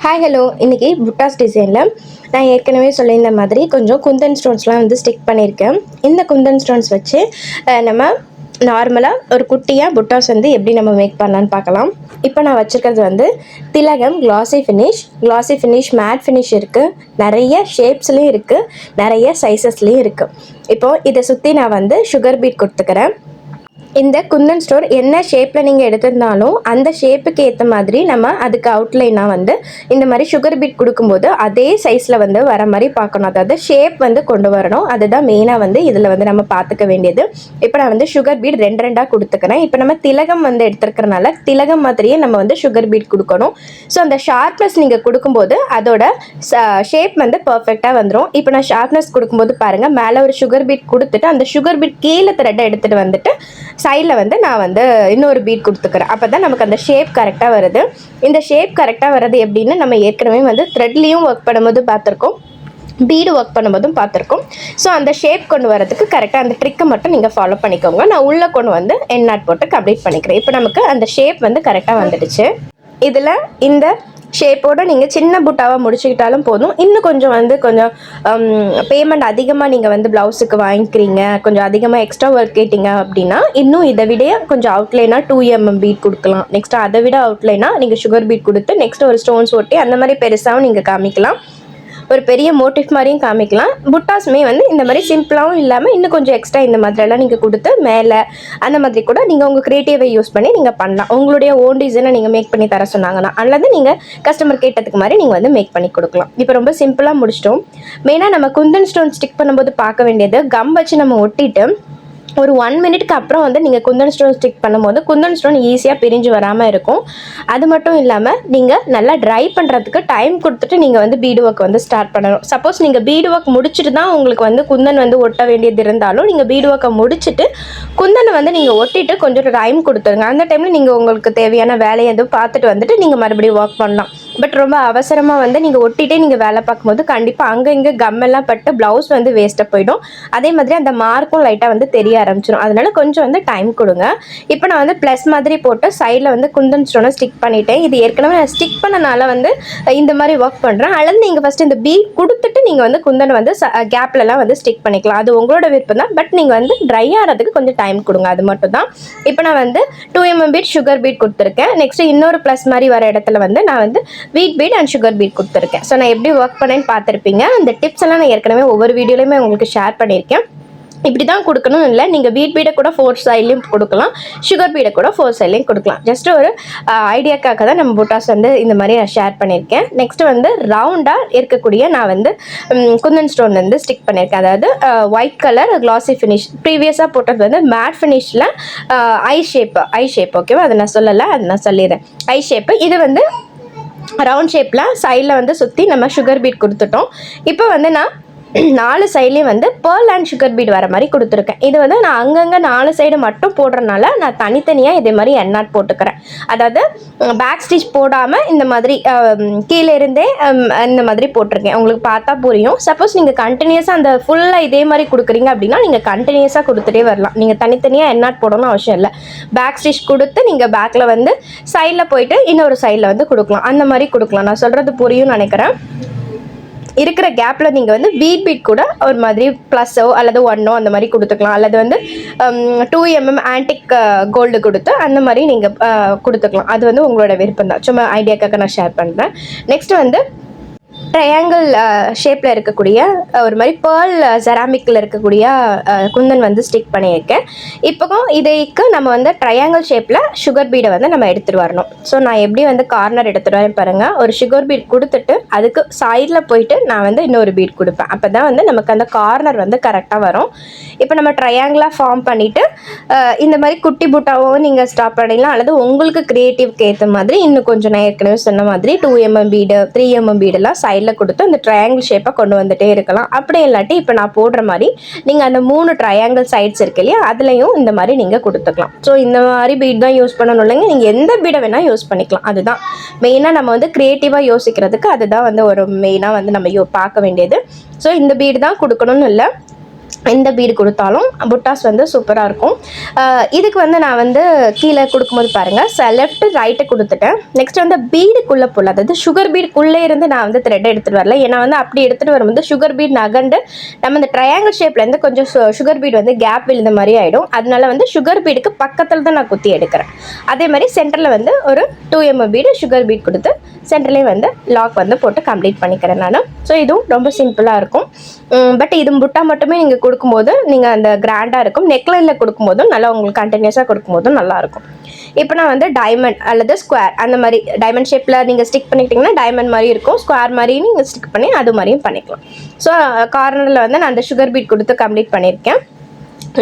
Hi hello. இன்றைக்கி புட்டாஸ் டிசைனில் நான் ஏற்கனவே சொல்லியிருந்த மாதிரி கொஞ்சம் குந்தன் ஸ்டோன்ஸ்லாம் வந்து ஸ்டிக் பண்ணியிருக்கேன். இந்த குந்தன் ஸ்டோன்ஸ் வச்சு நம்ம நார்மலாக ஒரு குட்டியாக புட்டாஸ் வந்து எப்படி நம்ம மேக் பண்ணலான்னு பார்க்கலாம். இப்போ நான் வச்சுருக்கிறது வந்து திலகம் கிளாசி ஃபினிஷ் மேட் ஃபினிஷ் இருக்குது. நிறைய ஷேப்ஸ்லேயும் இருக்குது, நிறைய சைஸஸ்லேயும் இருக்குது. இப்போது இதை சுற்றி நான் வந்து சுகர் பீட் கொடுத்துக்கிறேன். இந்த குந்தன் ஸ்டோன் என்ன ஷேப்பில் நீங்கள் எடுத்திருந்தாலும் அந்த ஷேப்புக்கு ஏற்ற மாதிரி நம்ம அதுக்கு அவுட்லைனாக வந்து இந்த மாதிரி சுகர் பீட் கொடுக்கும்போது அதே சைஸில் வந்து வர மாதிரி பார்க்கணும். அதாவது ஷேப் வந்து கொண்டு வரணும். அதுதான் மெயினாக வந்து இதில் வந்து நம்ம பார்த்துக்க வேண்டியது. இப்போ நான் வந்து சுகர் பீட் ரெண்டாக கொடுத்துக்கிறேன். இப்போ நம்ம திலகம் வந்து எடுத்துருக்கிறனால திலகம் மாதிரியே நம்ம வந்து சுகர் பீட் கொடுக்கணும். ஸோ அந்த ஷார்ப்னஸ் நீங்கள் கொடுக்கும்போது அதோட ஷேப் வந்து பர்ஃபெக்டாக வந்துடும். இப்போ நான் ஷார்ப்னஸ் கொடுக்கும்போது பாருங்கள், மேலே ஒரு சுகர் பீட் கொடுத்துட்டு அந்த சுகர் பீட் கீழே த்ரெட்டை எடுத்துகிட்டு வந்துட்டு சைடில் வந்து நான் வந்து இன்னொரு பீட் கொடுத்துக்கிறேன். அப்போ தான் நமக்கு அந்த ஷேப் கரெக்டாக வருது. இந்த ஷேப் கரெக்டாக வருது எப்படின்னு நம்ம ஏற்கனவே வந்து த்ரெட்லேயும் ஒர்க் பண்ணும்போது பார்த்துருக்கோம், பீடு ஒர்க் பண்ணும்போதும் பார்த்துருக்கோம். ஸோ அந்த ஷேப் கொண்டு வரதுக்கு கரெக்டாக அந்த ட்ரிக்கை மட்டும் நீங்கள் ஃபாலோ பண்ணிக்கோங்க. நான் உள்ளே கொண்டு வந்து என் நாட் போட்டு கம்ப்ளீட் பண்ணிக்கிறேன். இப்போ நமக்கு அந்த ஷேப் வந்து கரெக்டாக வந்துடுச்சு. இதில் இந்த ஷேப்போடு நீங்கள் சின்ன புட்டாவாக முடிச்சுக்கிட்டாலும் போதும். இன்னும் கொஞ்சம் பேமெண்ட் அதிகமாக நீங்கள் வந்து ப்ளவுஸுக்கு வாங்கிக்கிறீங்க, கொஞ்சம் அதிகமாக எக்ஸ்ட்ரா ஒர்க் கேட்டிங்க அப்படின்னா இன்னும் இதை விட கொஞ்சம் அவுட்லைனாக 2mm பீட் கொடுக்கலாம். நெக்ஸ்ட்டு அதை விட அவுட்லைனாக நீங்கள் சுகர் பீட் கொடுத்து நெக்ஸ்ட் ஒரு ஸ்டோன்ஸ் ஒட்டி அந்த மாதிரி பெருசாகவும் நீங்கள் காமிக்கலாம். ஒரு பெரிய மோட்டிவ் மாதிரியும் காமிக்கலாம். புட்டாஸுமே வந்து இந்த மாதிரி சிம்பிளாகவும் இல்லாமல் இன்னும் கொஞ்சம் எக்ஸ்ட்ரா இந்த மாதிரிலாம் நீங்கள் கொடுத்து மேலே அந்த மாதிரி கூட நீங்கள் உங்கள் க்ரியேட்டிவை யூஸ் பண்ணி நீங்கள் பண்ணலாம். உங்களுடைய ஓன் டிசைனை நீங்கள் மேக் பண்ணி தர சொன்னாங்கன்னா, அல்லது நீங்கள் கஸ்டமர் கேட்டதுக்கு மாதிரி நீங்கள் வந்து மேக் பண்ணி கொடுக்கலாம். இப்போ ரொம்ப சிம்பிளாக முடிச்சிட்டோம். மெயினாக நம்ம குந்தன் ஸ்டோன் ஸ்டிக் பண்ணும்போது பார்க்க வேண்டியது, கம் வச்சு நம்ம ஒட்டிட்டு ஒரு 1 மினிட்க்கு அப்புறம் வந்து நீங்கள் குந்தன் ஸ்டோன் ஸ்டிக் பண்ணும்போது குந்தன் ஸ்டோன் ஈஸியாக பிரிஞ்சு வராமல் இருக்கும். அது மட்டும் இல்லாமல் நீங்கள் நல்லா ட்ரை பண்ணுறதுக்கு டைம் கொடுத்துட்டு நீங்கள் வந்து பீடு ஒர்க் வந்து ஸ்டார்ட் பண்ணணும். சப்போஸ் நீங்கள் பீடு ஒர்க் முடிச்சுட்டு தான் உங்களுக்கு வந்து குந்தன் வந்து ஒட்ட வேண்டியது இருந்தாலும் நீங்கள் பீடு ஒர்க்கை முடிச்சுட்டு குந்தனை வந்து நீங்கள் ஒட்டிட்டு கொஞ்சம் டைம் கொடுத்துருங்க. அந்த டைமில் நீங்கள் உங்களுக்கு தேவையான வேலையை எதுவும் பார்த்துட்டு வந்துட்டு நீங்கள் மறுபடியும் ஒர்க் பண்ணலாம். பட் ரொம்ப அவசரமாக வந்து நீங்கள் ஒட்டிகிட்டே நீங்கள் வேலை பார்க்கும்போது கண்டிப்பாக அங்கே இங்கே கம்மெல்லாம் பட்டு ப்ளவுஸ் வந்து வேஸ்ட்டாக போயிடும். அதே மாதிரி அந்த மார்க்கும் லைட்டாக வந்து தெரிய ஆரம்பிச்சிடும். அதனால கொஞ்சம் வந்து டைம் கொடுங்க. இப்போ நான் வந்து ப்ளஸ் மாதிரி போட்டு சைடில் வந்து குந்தன் ஸ்டோனை ஸ்டிக் பண்ணிட்டேன். இது ஏற்கனவே நான் ஸ்டிக் பண்ணனால வந்து இந்த மாதிரி ஒர்க் பண்ணுறேன். அல்லது நீங்கள் ஃபஸ்ட்டு இந்த பீட் கொடுத்துட்டு நீங்கள் வந்து குந்தன் வந்து கேப்லலாம் வந்து ஸ்டிக் பண்ணிக்கலாம். அது உங்களோட விருப்பம் தான். பட் நீங்கள் வந்து ட்ரை ஆகிறதுக்கு கொஞ்சம் டைம் கொடுங்க, அது மட்டும் தான். இப்போ நான் வந்து 2mm பீட் சுகர் பீட் கொடுத்துருக்கேன். நெக்ஸ்ட் இன்னொரு ப்ளஸ் மாதிரி வர இடத்துல வந்து நான் வந்து வீட் பீட் அண்ட் சுகர் பீட் கொடுத்துருக்கேன். ஸோ நான் எப்படி ஒர்க் பண்ணேன்னு பார்த்துருப்பீங்க. அந்த டிப்ஸ் எல்லாம் நான் ஏற்கனவே ஒவ்வொரு வீடியோலையுமே உங்களுக்கு ஷேர் பண்ணியிருக்கேன். இப்படி தான் கொடுக்கணும் இல்லை, நீங்கள் வீட் பீடை கூட 4 சைட்லையும் கொடுக்கலாம், சுகர் பீடை கூட 4 சைட்லையும் கொடுக்கலாம். ஜஸ்ட் ஒரு ஐடியாக்காக தான் நம்ம புட்டாஸ் வந்து இந்த மாதிரி நான் ஷேர் பண்ணியிருக்கேன். நெக்ஸ்ட் வந்து ரவுண்டாக இருக்கக்கூடிய நான் வந்து குந்தன் ஸ்டோன் வந்து ஸ்டிக் பண்ணியிருக்கேன். அதாவது ஒயிட் கலர் கிளாசி ஃபினிஷ், ப்ரீவியஸாக போட்டது வந்து மேட் ஃபினிஷில் ஐ ஷேப் ஓகேவா, அதை நான் சொல்லலை, அதை நான் சொல்லிடுறேன். ஐ ஷேப்பு இது வந்து ரவுண்ட் ஷேப்பில் சைடில் வந்து சுற்றி நம்ம சுகர் பீட் கொடுத்துட்டோம். இப்போ வந்து நான் 4 சைட்லேயும் வந்து பேர்ல் அண்ட் சுகர் பீட் வர மாதிரி கொடுத்துருக்கேன். இது வந்து நான் அங்கங்கே 4 சைடு மட்டும் போடுறதுனால நான் தனித்தனியாக இதே மாதிரி எண்ணாட் போட்டுக்கிறேன். அதாவது பேக் ஸ்டிச் போடாமல் இந்த மாதிரி கீழே இருந்தே இந்த மாதிரி போட்டிருக்கேன். உங்களுக்கு பார்த்தா புரியும். சப்போஸ் நீங்கள் கண்டினியூஸாக அந்த ஃபுல்லாக இதே மாதிரி கொடுக்குறீங்க அப்படின்னா நீங்கள் கண்டினியூஸாக கொடுத்துட்டே வரலாம். நீங்கள் தனித்தனியாக எண்ணாட் போடணும் அவசியம் இல்லை. பேக் ஸ்டிச் கொடுத்து நீங்கள் பேக்கில் வந்து சைடில் போயிட்டு இன்னொரு சைடில் வந்து கொடுக்கலாம். அந்த மாதிரி கொடுக்கலாம். நான் சொல்கிறது புரியும்னு நினைக்கிறேன். இருக்கிற கேப்பில் நீங்கள் வந்து வீட் பீட் கூட ஒரு மாதிரி ப்ளஸ்ஸோ அல்லது 1ஓ அந்த மாதிரி கொடுத்துக்கலாம். அல்லது வந்து 2mm ஆன்டிக் கோல்டு கொடுத்து அந்த மாதிரி நீங்கள் கொடுத்துக்கலாம். அது வந்து உங்களோட விருப்பம் தான். சும்மா ஐடியாக்காக நான் ஷேர் பண்ணுறேன். நெக்ஸ்ட் வந்து ட்ரையாங்கிள் ஷேப்பில் இருக்கக்கூடிய ஒரு மாதிரி பேர்ல் செராமிக்கில் இருக்கக்கூடிய குந்தன் வந்து ஸ்டிக் பண்ணியிருக்கேன். இப்போ இதைக்கு நம்ம வந்து ட்ரையாங்கிள் ஷேப்பில் சுகர் பீடை வந்து நம்ம எடுத்துகிட்டு வரணும். ஸோ நான் எப்படி வந்து கார்னர் எடுத்துகிட்டு வரேன் பாருங்கள். ஒரு சுகர் பீட் கொடுத்துட்டு அதுக்கு சைடில் போயிட்டு நான் வந்து இன்னொரு பீட் கொடுப்பேன். அப்போ தான் வந்து நமக்கு அந்த கார்னர் வந்து கரெக்டாக வரும். இப்போ நம்ம ட்ரையாங்கிளாக ஃபார்ம் பண்ணிவிட்டு இந்த மாதிரி குட்டி புட்டாவும் நீங்கள் ஸ்டாப் பண்ணிடலாம். அல்லது உங்களுக்கு க்ரியேட்டிவ்க்கு ஏற்ற மாதிரி இன்னும் கொஞ்சம் நான் ஏற்கனவே சொன்ன மாதிரி 2mm பீடு 3mm பீடெல்லாம் சைடில் கொடுத்து அந்த ட்ரையாங்கிள் ஷேப்பை கொண்டு வந்துட்டே இருக்கலாம். அப்படி இல்லாட்டி இப்போ நான் போடுற மாதிரி நீங்கள் அந்த 3 ட்ரையாங்கிள் சைட்ஸ் இருக்கு இல்லையா, அதுலேயும் இந்த மாதிரி நீங்கள் கொடுத்துக்கலாம். ஸோ இந்த மாதிரி பீட் தான் யூஸ் பண்ணணும் இல்லைங்க, நீங்கள் எந்த பீடை வேணால் யூஸ் பண்ணிக்கலாம். அதுதான் மெயினாக நம்ம வந்து க்ரியேட்டிவாக யோசிக்கிறதுக்கு அதுதான் வந்து ஒரு மெயினாக வந்து நம்ம பார்க்க வேண்டியது. ஸோ இந்த பீடு தான் கொடுக்கணும்னு இல்லை, எந்த பீடு கொடுத்தாலும் புட்டாஸ் வந்து சூப்பராக இருக்கும். இதுக்கு வந்து நான் வந்து கீழே கொடுக்கும்போது பாருங்கள் லெஃப்ட் ரைட்டு கொடுத்துட்டேன். நெக்ஸ்ட் வந்து பீடுக்குள்ளே போல், அதாவது சுகர் பீடுக்குள்ளே இருந்து நான் வந்து த்ரெட் எடுத்துகிட்டு வரல. ஏன்னா வந்து அப்படி எடுத்துகிட்டு வரும்போது சுகர் பீட் நகண்டு நம்ம இந்த ட்ரையாங்கிள் ஷேப்லேருந்து கொஞ்சம் சுகர் பீட் வந்து கேப் விழுந்த மாதிரி ஆகிடும். அதனால வந்து சுகர் பீடுக்கு பக்கத்தில் தான் நான் குத்தி எடுக்கிறேன். அதே மாதிரி சென்டரில் வந்து ஒரு 2 mm பீடு சுகர் பீட் கொடுத்து சென்டர்லேயே வந்து லாக் வந்து போட்டு கம்ப்ளீட் பண்ணிக்கிறேன் நான். ஸோ இதுவும் ரொம்ப சிம்பிளாக இருக்கும். பட் இது புட்டா மட்டுமே நீங்கள் கொடுக்கும்போது நீங்கள் அந்த கிராண்டாக இருக்கும். நெக்லைனில் கொடுக்கும்போதும் நல்லா உங்களுக்கு கண்டினியூஸாக கொடுக்கும்போதும் நல்லாயிருக்கும். இப்போ நான் வந்து டைமண்ட் அல்லது ஸ்கொயர் அந்த மாதிரி டைமண்ட் ஷேப்பில் நீங்கள் ஸ்டிக் பண்ணிக்கிட்டிங்கன்னா டைமண்ட் மாதிரி இருக்கும். ஸ்கொயர் மாதிரி நீங்கள் ஸ்டிக் பண்ணி அது மாதிரியும் பண்ணிக்கலாம். ஸோ கார்னரில் வந்து நான் அந்த சுகர் பீட் கொடுத்து கம்ப்ளீட் பண்ணியிருக்கேன்.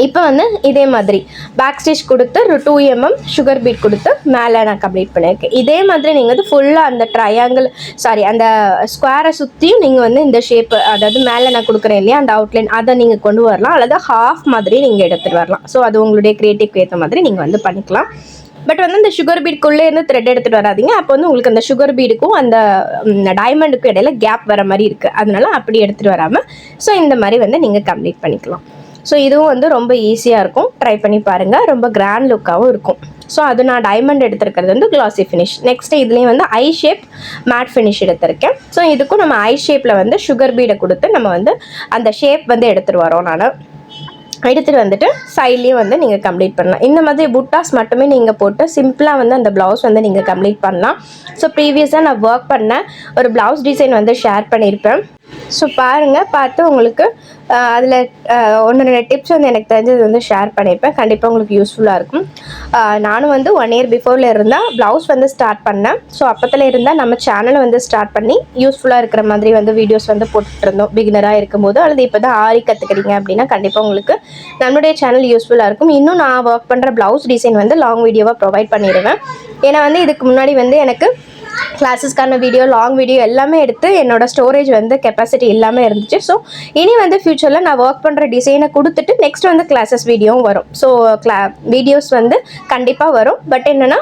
இப்போ வந்து இதே மாதிரி பேக் ஸ்டிச் கொடுத்து 2 mm சுகர் பீட் கொடுத்து மேலே நான் கம்ப்ளீட் பண்ணியிருக்கேன். இதே மாதிரி நீங்கள் வந்து ஃபுல்லாக அந்த அந்த ஸ்கொயரை சுற்றியும் நீங்கள் வந்து இந்த ஷேப், அதாவது மேலே நான் கொடுக்குறேன் இல்லையா அந்த அவுட்லைன், அதை நீங்கள் கொண்டு வரலாம். அல்லது ஹாஃப் மாதிரி நீங்கள் எடுத்துகிட்டு வரலாம். ஸோ அது உங்களுடைய க்ரியேட்டிவ்க்கு ஏற்ற மாதிரி நீங்கள் வந்து பண்ணிக்கலாம். பட் வந்து இந்த சுகர் பீடுக்குள்ளே இருந்து த்ரெட் எடுத்துகிட்டு வராதிங்க. அப்போ வந்து உங்களுக்கு அந்த சுகர் பீடுக்கும் அந்த டைமண்டுக்கும் இடையில கேப் வர மாதிரி இருக்குது. அதனால அப்படி எடுத்துகிட்டு வராமல் ஸோ இந்த மாதிரி வந்து நீங்கள் கம்ப்ளீட் பண்ணிக்கலாம். ஸோ இதுவும் வந்து ரொம்ப ஈஸியாக இருக்கும். ட்ரை பண்ணி பாருங்கள். ரொம்ப கிராண்ட் லுக்காகவும் இருக்கும். ஸோ அது நான் டைமண்ட் எடுத்துருக்கிறது வந்து கிளாசி ஃபினிஷ். நெக்ஸ்ட்டு இதுலேயும் வந்து ஐ ஷேப் மேட் ஃபினிஷ் எடுத்திருக்கேன். ஸோ இதுக்கும் நம்ம ஐ ஷேப்பில் வந்து சுகர் பீடை கொடுத்து நம்ம வந்து அந்த ஷேப் வந்து எடுத்துகிட்டு வரோம். நான் எடுத்துகிட்டு வந்துட்டு சைட்லேயும் வந்து நீங்கள் கம்ப்ளீட் பண்ணலாம். இந்த மாதிரி புட்டாஸ் மட்டுமே நீங்கள் போட்டு சிம்பிளாக வந்து அந்த ப்ளவுஸ் வந்து நீங்கள் கம்ப்ளீட் பண்ணலாம். ஸோ ப்ரீவியஸாக நான் ஒர்க் பண்ண ஒரு ப்ளவுஸ் டிசைன் வந்து ஷேர் பண்ணியிருப்பேன். ஸோ பாருங்கள், பார்த்து உங்களுக்கு அதில் 1-2 டிப்ஸ் வந்து எனக்கு தெரிஞ்சது வந்து ஷேர் பண்ணியிருப்பேன். கண்டிப்பாக உங்களுக்கு யூஸ்ஃபுல்லாக இருக்கும். நானும் வந்து 1 year பிஃபோரில் இருந்தால் ப்ளவுஸ் வந்து ஸ்டார்ட் பண்ணேன். ஸோ அப்போத்தில் இருந்தால் நம்ம சேனலை வந்து ஸ்டார்ட் பண்ணி யூஸ்ஃபுல்லாக இருக்கிற மாதிரி வந்து வீடியோஸ் வந்து போட்டுட்ருந்தோம். பிகினராக இருக்கும்போது அல்லது இப்போ தான் ஆரி கற்றுக்கிறீங்க அப்படின்னா கண்டிப்பாக உங்களுக்கு நம்மளுடைய சேனல் யூஸ்ஃபுல்லாக இருக்கும். இன்னும் நான் ஒர்க் பண்ணுற ப்ளவுஸ் டிசைன் வந்து லாங் வீடியோவாக ப்ரொவைட் பண்ணிடுவேன். ஏன்னா வந்து இதுக்கு முன்னாடி வந்து எனக்கு கிளாஸஸ்க்கான வீடியோ, லாங் வீடியோ எல்லாமே எடுத்து என்னோடய ஸ்டோரேஜ் வந்து கெப்பாசிட்டி இல்லாமல் இருந்துச்சு. ஸோ இனி வந்து ஃப்யூச்சரில் நான் ஒர்க் பண்ணுற டிசைனை கொடுத்துட்டு நெக்ஸ்ட் வந்து கிளாஸஸ் வீடியோவும் வரும். ஸோ வீடியோஸ் வந்து கண்டிப்பாக வரும். பட் என்னென்னா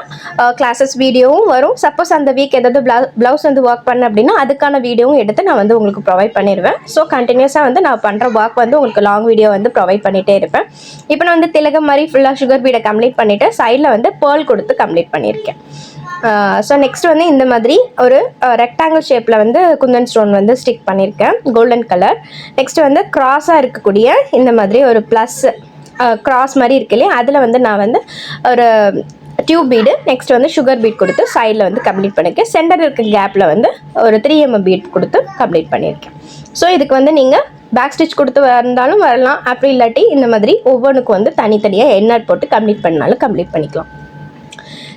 கிளாஸஸ் வீடியோவும் வரும். சப்போஸ் அந்த வீக் ஏதாவது ப்ளவுஸ் வந்து ஒர்க் பண்ணேன் அப்படின்னா அதுக்கான வீடியோவும் எடுத்து நான் வந்து உங்களுக்கு ப்ரொவைட் பண்ணிடுவேன். ஸோ கண்டினியூஸாக வந்து நான் பண்ணுற ஒர்க் வந்து உங்களுக்கு லாங் வீடியோ வந்து ப்ரொவைட் பண்ணிகிட்டே இருப்பேன். இப்போ நான் வந்து திலகம் மாதிரி ஃபுல்லாக சுகர் பீடை கம்ப்ளீட் பண்ணிவிட்டு சைடில் வந்து பேர்ல் கொடுத்து கம்ப்ளீட் பண்ணியிருக்கேன். ஸோ நெக்ஸ்ட் வந்து இந்த மாதிரி ஒரு ரெக்டாங்கிள் ஷேப்பில் வந்து குந்தன் ஸ்டோன் வந்து ஸ்டிக் பண்ணியிருக்கேன், கோல்டன் கலர். நெக்ஸ்ட் வந்து கிராஸாக இருக்கக்கூடிய இந்த மாதிரி ஒரு ப்ளஸ் கிராஸ் மாதிரி இருக்கு இல்லையா, அதில் வந்து நான் வந்து ஒரு டியூப் பீடு, நெக்ஸ்ட் வந்து சுகர் பீட் கொடுத்து சைடில் வந்து கம்ப்ளீட் பண்ணியிருக்கேன். சென்டர் இருக்க கேப்பில் வந்து ஒரு 3 mm பீட் கொடுத்து கம்ப்ளீட் பண்ணியிருக்கேன். ஸோ இதுக்கு வந்து நீங்கள் பேக் ஸ்டிச் கொடுத்து வந்தாலும் வரலாம். அப்படி இல்லாட்டி இந்த மாதிரி ஒவ்வொன்றுக்கும் வந்து தனித்தனியாக எண்ணெய் போட்டு கம்ப்ளீட் பண்ணாலும் கம்ப்ளீட் பண்ணிக்கலாம்.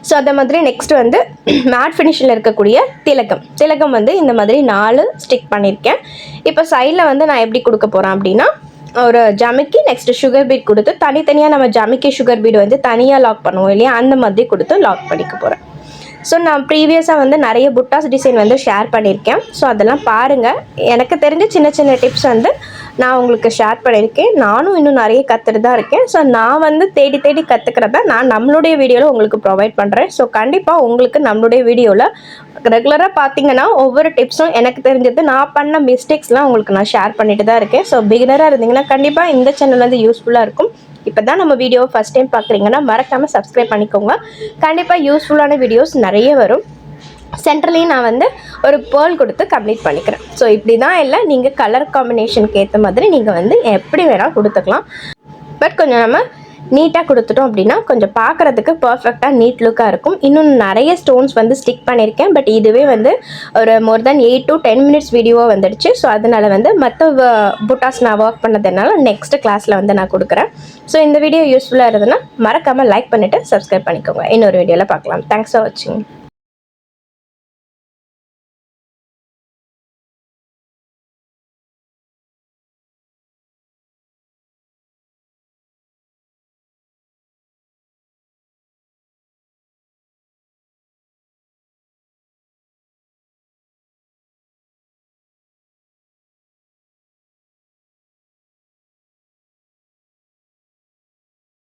ஸோ அந்த மாதிரி நெக்ஸ்ட் வந்து மேட் ஃபினிஷில் இருக்கக்கூடிய திலகம் வந்து இந்த மாதிரி 4 ஸ்டிக் பண்ணியிருக்கேன். இப்போ சைடில் வந்து நான் எப்படி கொடுக்க போகிறேன் அப்படின்னா ஒரு ஜமிக்கி, நெக்ஸ்ட் சுகர் பீட் கொடுத்து தனித்தனியாக நம்ம ஜமிக்கி சுகர் பீட் வந்து தனியாக லாக் பண்ணுவோம் இல்லையா, அந்த மாதிரி கொடுத்து லாக் பண்ணிக்க போகிறேன். ஸோ நான் ப்ரீவியஸாக வந்து நிறைய புட்டாஸ் டிசைன் வந்து ஷேர் பண்ணியிருக்கேன். ஸோ அதெல்லாம் பாருங்கள். எனக்கு தெரிஞ்ச சின்ன சின்ன டிப்ஸ் வந்து நான் உங்களுக்கு ஷேர் பண்ணியிருக்கேன். நானும் இன்னும் நிறைய கற்றுட்டு தான் இருக்கேன். ஸோ நான் வந்து தேடி கற்றுக்கிறத நான் நம்மளுடைய வீடியோவில் உங்களுக்கு ப்ரொவைட் பண்ணுறேன். ஸோ கண்டிப்பாக உங்களுக்கு நம்மளுடைய வீடியோவில் ரெகுலராக பார்த்தீங்கன்னா ஒவ்வொரு டிப்ஸும் எனக்கு தெரிஞ்சது நான் பண்ண மிஸ்டேக்ஸ்லாம் உங்களுக்கு நான் ஷேர் பண்ணிட்டு தான் இருக்கேன். ஸோ பிகினராக இருந்தீங்கன்னா கண்டிப்பாக இந்த சேனல் வந்து யூஸ்ஃபுல்லாக இருக்கும். இப்போ தான் நம்ம வீடியோவை ஃபஸ்ட் டைம் பார்க்குறீங்கன்னா மறக்காமல் சப்ஸ்கிரைப் பண்ணிக்கோங்க. கண்டிப்பாக யூஸ்ஃபுல்லான வீடியோஸ் நிறைய வரும். சென்டர்லேயும் நான் வந்து ஒரு பேர்ல் கொடுத்து கம்ப்ளீட் பண்ணிக்கிறேன். ஸோ இப்படி தான் இல்லை, நீங்கள் கலர் காம்பினேஷனுக்கு ஏற்ற மாதிரி நீங்கள் வந்து எப்படி வேணால் கொடுத்துக்கலாம். பட் கொஞ்சம் நம்ம நீட்டாக கொடுத்துட்டோம் அப்படின்னா கொஞ்சம் பார்க்குறதுக்கு பர்ஃபெக்டாக நீட் லுக்காக இருக்கும். இன்னும் நிறைய ஸ்டோன்ஸ் வந்து ஸ்டிக் பண்ணியிருக்கேன். பட் இதுவே வந்து ஒரு மோர் தென் 8 to 10 minutes வீடியோவாக வந்துடுச்சு. ஸோ அதனால் வந்து மற்ற புட்டாஸ் நான் ஒர்க் பண்ணதுனால நெக்ஸ்ட் கிளாஸில் வந்து நான் கொடுக்குறேன். ஸோ இந்த வீடியோ யூஸ்ஃபுல்லாக இருந்ததுன்னா மறக்காமல் லைக் பண்ணிவிட்டு சப்ஸ்கிரைப் பண்ணிக்கோங்க. இன்னொரு வீடியோவில் பார்க்கலாம். தேங்க்ஸ் ஃபார் வாட்சிங்.